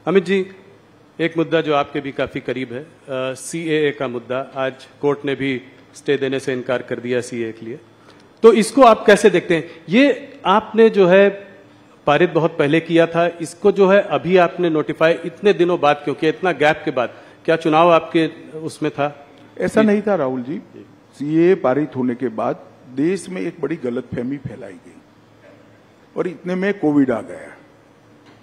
अमित जी, एक मुद्दा जो आपके भी काफी करीब है, सीएए का मुद्दा। आज कोर्ट ने भी स्टे देने से इनकार कर दिया सीएए के लिए, तो इसको आप कैसे देखते हैं? ये आपने जो है पारित बहुत पहले किया था, इसको जो है अभी आपने नोटिफाई इतने दिनों बाद क्यों किया, इतना गैप के बाद? क्या चुनाव आपके उसमें था? ऐसा नहीं था राहुल जी। सीएए पारित होने के बाद देश में एक बड़ी गलतफहमी फैलाई गई और इतने में कोविड आ गया।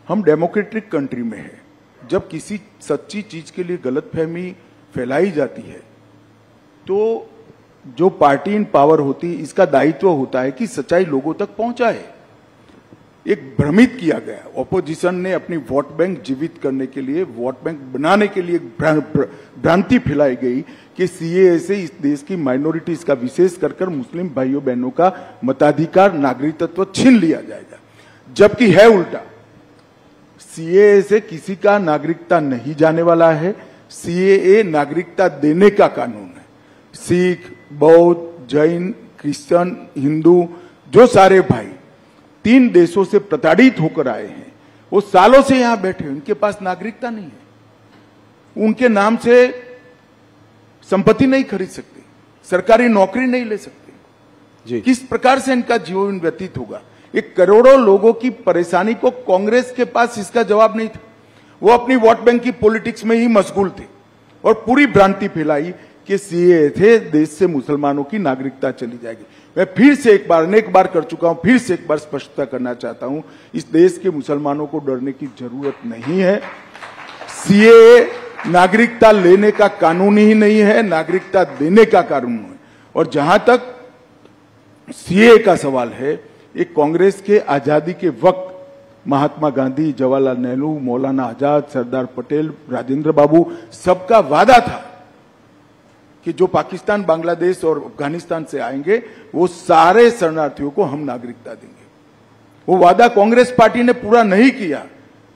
हम डेमोक्रेटिक कंट्री में है, जब किसी सच्ची चीज के लिए गलतफहमी फैलाई जाती है तो जो पार्टी इन पावर होती है इसका दायित्व होता है कि सच्चाई लोगों तक पहुंचाए। एक भ्रमित किया गया, ऑपोजिशन ने अपनी वोट बैंक जीवित करने के लिए, वोट बैंक बनाने के लिए भ्रांति फैलाई गई कि सीएए से इस देश की माइनॉरिटीज का, विशेष कर मुस्लिम भाइयों बहनों का मताधिकार, नागरिकत्व छीन लिया जाएगा, जबकि है उल्टा। सीएए से किसी का नागरिकता नहीं जाने वाला है। सीएए नागरिकता देने का कानून है। सिख, बौद्ध, जैन, क्रिश्चियन, हिंदू, जो सारे भाई 3 देशों से प्रताड़ित होकर आए हैं, वो सालों से यहां बैठे हैं, उनके पास नागरिकता नहीं है। उनके नाम से संपत्ति नहीं खरीद सकते, सरकारी नौकरी नहीं ले सकते जी। किस प्रकार से इनका जीवन व्यतीत होगा? एक करोड़ों लोगों की परेशानी को कांग्रेस के पास इसका जवाब नहीं था। वो अपनी वोट बैंक की पॉलिटिक्स में ही मशगूल थे और पूरी भ्रांति फैलाई कि सीएए थे देश से मुसलमानों की नागरिकता चली जाएगी। मैं फिर से एक बार, अनेक बार कर चुका हूं, फिर से एक बार स्पष्टता करना चाहता हूं, इस देश के मुसलमानों को डरने की जरूरत नहीं है। सीएए नागरिकता लेने का कानून ही नहीं है, नागरिकता देने का कानून है। और जहां तक सीएए का सवाल है, एक कांग्रेस के आजादी के वक्त महात्मा गांधी, जवाहरलाल नेहरू, मौलाना आजाद, सरदार पटेल, राजेंद्र बाबू, सबका वादा था कि जो पाकिस्तान, बांग्लादेश और अफगानिस्तान से आएंगे वो सारे शरणार्थियों को हम नागरिकता देंगे। वो वादा कांग्रेस पार्टी ने पूरा नहीं किया,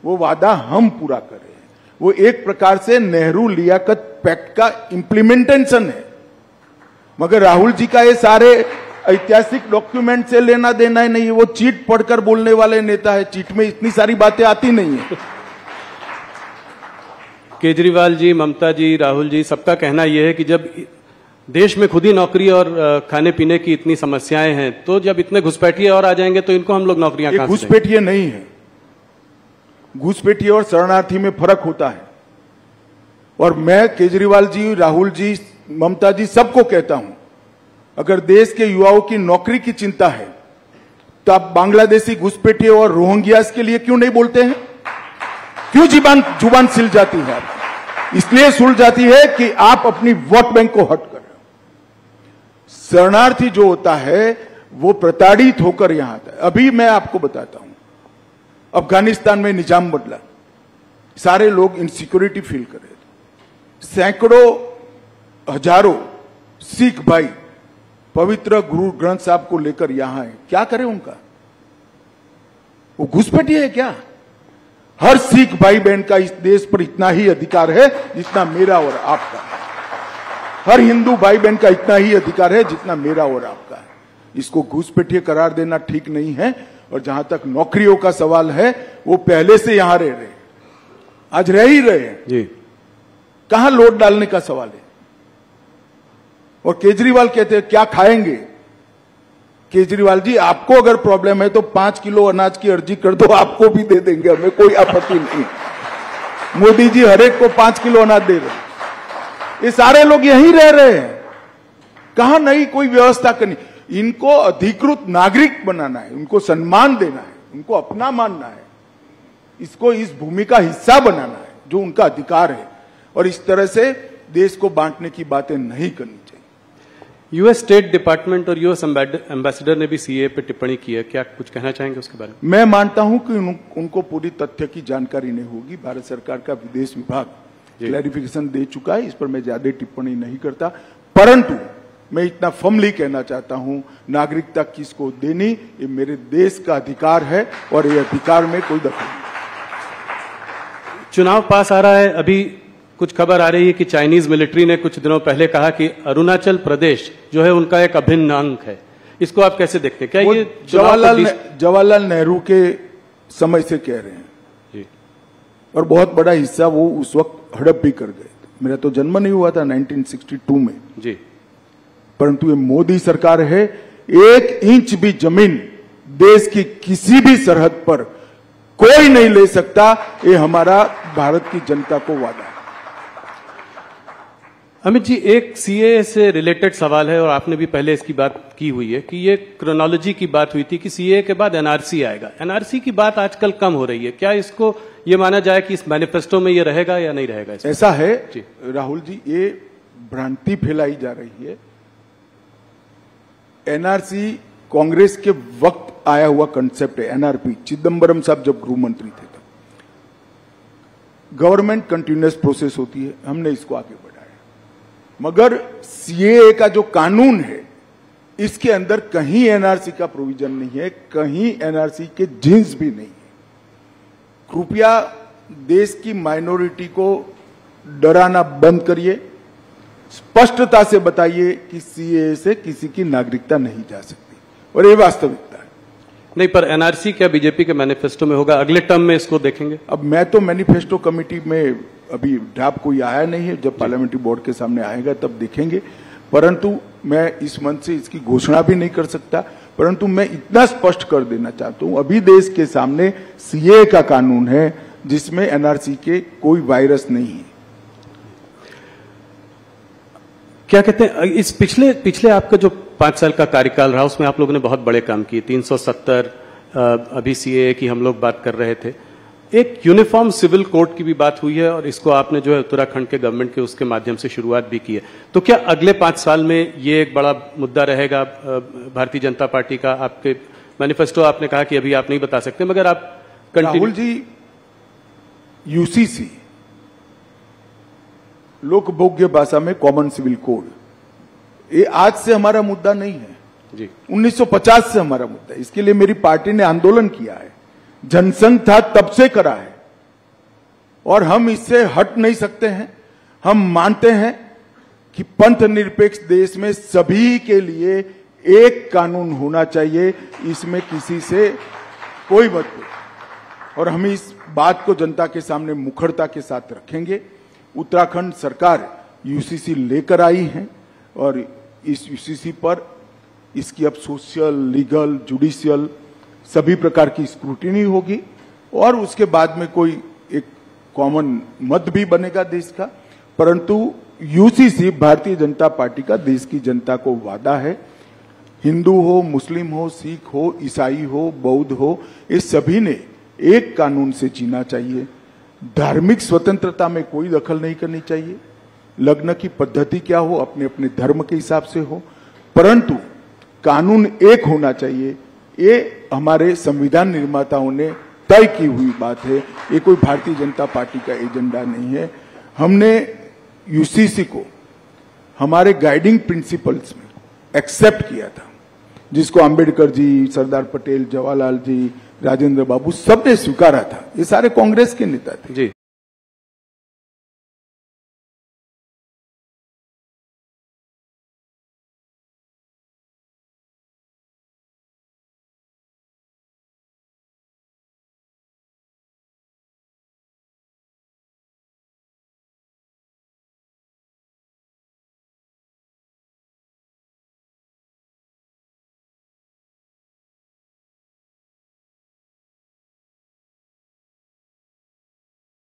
वो वादा हम पूरा कर रहे हैं। वो एक प्रकार से नेहरू लियाकत पैक्ट का इंप्लीमेंटेशन है। मगर राहुल जी का ये सारे ऐतिहासिक डॉक्यूमेंट से लेना देना ही नहीं है। वो चीट पढ़कर बोलने वाले नेता है, चीट में इतनी सारी बातें आती नहीं है। केजरीवाल जी, ममता जी, राहुल जी, सबका कहना यह है कि जब देश में खुद ही नौकरी और खाने पीने की इतनी समस्याएं हैं, तो जब इतने घुसपैठिए और आ जाएंगे तो इनको हम लोग नौकरियां कहां से देंगे? घुसपैठिए नहीं है। घुसपैठिए और शरणार्थी में फर्क होता है। और मैं केजरीवाल जी, राहुल जी, ममता जी सबको कहता हूं, अगर देश के युवाओं की नौकरी की चिंता है तो आप बांग्लादेशी घुसपैठिए और रोहिंग्यास के लिए क्यों नहीं बोलते हैं? क्यों जुबान सिल जाती है? इसलिए सुल जाती है कि आप अपनी वोट बैंक को हट कर रहे हो। शरणार्थी जो होता है वो प्रताड़ित होकर यहां आता है। अभी मैं आपको बताता हूं, अफगानिस्तान में निजाम बदला, सारे लोग इनसिक्योरिटी फील कर रहे थे। सैकड़ों हजारों सिख भाई पवित्र गुरु ग्रंथ साहब को लेकर यहां है। क्या करें उनका? वो घुसपैठिए है क्या? हर सिख भाई बहन का इस देश पर इतना ही अधिकार है जितना मेरा और आपका है। हर हिंदू भाई बहन का इतना ही अधिकार है जितना मेरा और आपका है। इसको घुसपैठिए करार देना ठीक नहीं है। और जहां तक नौकरियों का सवाल है, वो पहले से यहां रह रहे, आज रह ही रहे हैं जी। कहां लोड डालने का सवाल है? और केजरीवाल कहते हैं क्या खाएंगे? केजरीवाल जी, आपको अगर प्रॉब्लम है तो 5 किलो अनाज की अर्जी कर दो, आपको भी दे देंगे, हमें कोई आपत्ति नहीं। मोदी जी हर एक को 5 किलो अनाज दे रहे। ये सारे लोग यहीं रह रहे हैं, कहां नहीं कोई व्यवस्था करनी। इनको अधिकृत नागरिक बनाना है, उनको सम्मान देना है, उनको अपना मानना है, इसको इस भूमि का हिस्सा बनाना है जो उनका अधिकार है। और इस तरह से देश को बांटने की बातें नहीं करनी चाहिए। यूएस स्टेट डिपार्टमेंट और यूएस एम्बेसडर ने भी सीए पे टिप्पणी की है, क्या कुछ कहना चाहेंगे उसके बारे में? मैं मानता हूं कि उनको पूरी तथ्य की जानकारी नहीं होगी। भारत सरकार का विदेश विभाग क्लैरिफिकेशन दे चुका है, इस पर मैं ज्यादा टिप्पणी नहीं करता। परंतु मैं इतना फर्मली कहना चाहता हूं, नागरिकता किसको देनी ये मेरे देश का अधिकार है और ये अधिकार में कोई दखल नहीं। चुनाव पास आ रहा है, अभी कुछ खबर आ रही है कि चाइनीज मिलिट्री ने कुछ दिनों पहले कहा कि अरुणाचल प्रदेश जो है उनका एक अभिन्न अंग है। इसको आप कैसे देखते हैं? क्या ये जवाहरलाल नेहरू के समय से कह रहे हैं जी। और बहुत बड़ा हिस्सा वो उस वक्त हड़प भी कर गए। मेरा तो जन्म नहीं हुआ था 1962 में जी, परंतु ये मोदी सरकार है, 1 इंच भी जमीन देश की किसी भी सरहद पर कोई नहीं ले सकता, ये हमारा भारत की जनता को वादा है। अमित जी, एक सीएए से रिलेटेड सवाल है और आपने भी पहले इसकी बात की हुई है कि ये क्रोनोलॉजी की बात हुई थी कि सीएए के बाद एनआरसी आएगा। एनआरसी की बात आजकल कम हो रही है, क्या इसको ये माना जाए कि इस मैनिफेस्टो में ये रहेगा या नहीं रहेगा? ऐसा है राहुल जी, ये भ्रांति फैलाई जा रही है। एनआरसी कांग्रेस के वक्त आया हुआ कंसेप्ट है। एनआरपी चिदम्बरम साहब जब गृह मंत्री थे तब गवर्नमेंट कंटिन्यूअस प्रोसेस होती है, हमने इसको आगे बढ़ाया। मगर सीएए का जो कानून है इसके अंदर कहीं एनआरसी का प्रोविजन नहीं है, कहीं एनआरसी के जिन्स भी नहीं है। कृपया देश की माइनॉरिटी को डराना बंद करिए, स्पष्टता से बताइए कि सीएए से किसी की नागरिकता नहीं जा सकती, और ये वास्तविकता है। नहीं, पर एनआरसी क्या बीजेपी के मैनिफेस्टो में होगा? अगले टर्म में इसको देखेंगे? अब मैं तो मैनिफेस्टो कमेटी में अभी ड्राफ्ट कोई आया नहीं है, जब पार्लियामेंट्री बोर्ड के सामने आएगा तब देखेंगे। परंतु मैं इस मंच से इसकी घोषणा भी नहीं कर सकता, परंतु मैं इतना स्पष्ट कर देना चाहता हूं, अभी देश के सामने सीएए का कानून है जिसमें एनआरसी के कोई वायरस नहीं है। क्या कहते हैं, इस पिछले आपका जो 5 साल का कार्यकाल रहा उसमें आप लोगों ने बहुत बड़े काम किए। 370 अभी सीएए की हम लोग बात कर रहे थे, एक यूनिफॉर्म सिविल कोड की भी बात हुई है और इसको आपने जो है उत्तराखंड के गवर्नमेंट के उसके माध्यम से शुरुआत भी की है। तो क्या अगले 5 साल में ये एक बड़ा मुद्दा रहेगा भारतीय जनता पार्टी का? आपके मैनिफेस्टो आपने कहा कि अभी आप नहीं बता सकते, मगर आप राहुल जी, यूसीसी लोकभोग्य भाषा में कॉमन सिविल कोड, ये आज से हमारा मुद्दा नहीं है जी, 1950 से हमारा मुद्दा है। इसके लिए मेरी पार्टी ने आंदोलन किया है, जनसंघ था तब से करा है, और हम इससे हट नहीं सकते हैं। हम मानते हैं कि पंथ निरपेक्ष देश में सभी के लिए एक कानून होना चाहिए, इसमें किसी से कोई मतभेद, और हम इस बात को जनता के सामने मुखरता के साथ रखेंगे। उत्तराखंड सरकार यूसीसी लेकर आई है और इस यूसीसी पर इसकी अब सोशल, लीगल, जुडिशियल सभी प्रकार की स्क्रूटिनी होगी, और उसके बाद में कोई एक कॉमन मत भी बनेगा देश का। परंतु यूसीसी भारतीय जनता पार्टी का देश की जनता को वादा है, हिंदू हो, मुस्लिम हो, सिख हो, ईसाई हो, बौद्ध हो, ये सभी ने एक कानून से जीना चाहिए। धार्मिक स्वतंत्रता में कोई दखल नहीं करनी चाहिए। लग्न की पद्धति क्या हो, अपने अपने धर्म के हिसाब से हो, परंतु कानून एक होना चाहिए। ये हमारे संविधान निर्माताओं ने तय की हुई बात है, ये कोई भारतीय जनता पार्टी का एजेंडा नहीं है। हमने यूसीसी को हमारे गाइडिंग प्रिंसिपल्स में एक्सेप्ट किया था, जिसको अंबेडकर जी, सरदार पटेल, जवाहरलाल जी, राजेंद्र बाबू सबने स्वीकारा था। ये सारे कांग्रेस के नेता थे जी।